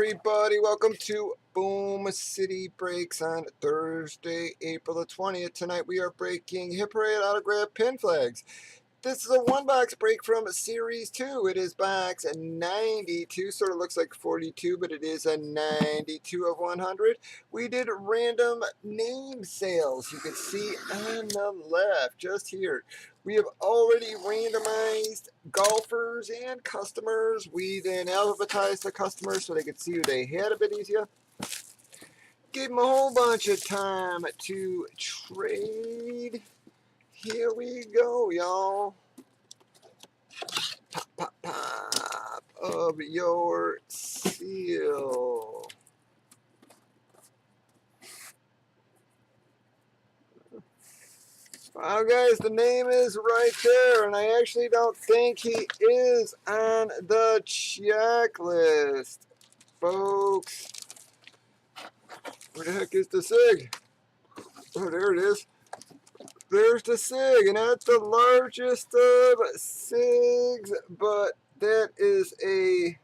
everybody? Welcome to Boom City Breaks on Thursday, April the 20th. Tonight we are breaking Hit Parade autograph pin flags. This is a one-box break from Series 2. It is box 92. Sort of looks like 42, but it is a 92 of 100. We did random name sales. You can see on the left, just here. We have already randomized golfers and customers. We then alphabetized the customers so they could see who they had a bit easier. Gave them a whole bunch of time to trade. Here we go, y'all. Pop, pop, pop of your seal. Wow, guys, the name is right there, and I actually don't think he is on the checklist, folks. Where the heck is the SIG? Oh, there it is. There's the SIG, and that's the largest of SIGs, but that is a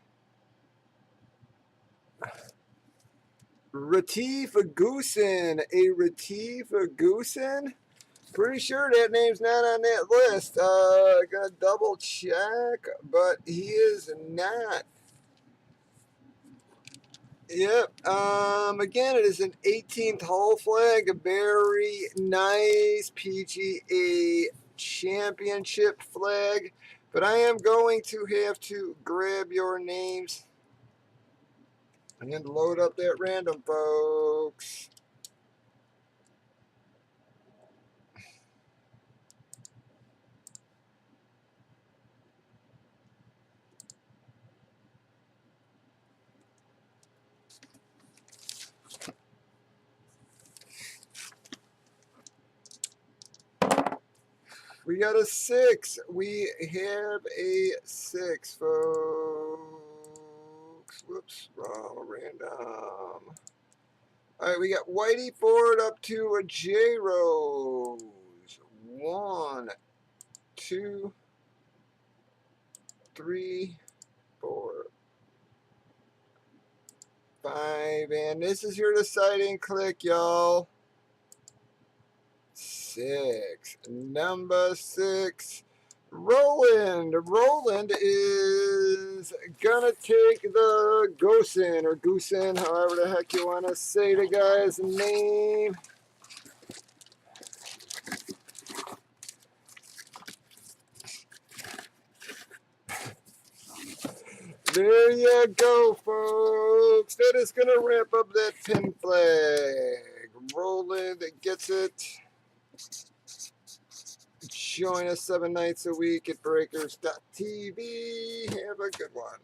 Goosen. A Goosen? Pretty sure that name's not on that list. Gonna double check, but he is not. Yep. Again, it is an 18th hole flag, a very nice PGA championship flag. But I am going to have to grab your names and load up that random, folks. We got a 6. We have a 6, folks. Whoops, wrong random. All right, we got Whitey Ford up to a J Rose. 1, 2, 3, 4, 5, and this is your deciding click, y'all. 6. Number 6. Roland. Roland is gonna take the Goosen, or Goosen, however the heck you want to say the guy's name. There you go, folks. That is gonna wrap up that pin flag. Roland gets it. Join us 7 nights a week at breakers.tv. Have a good one.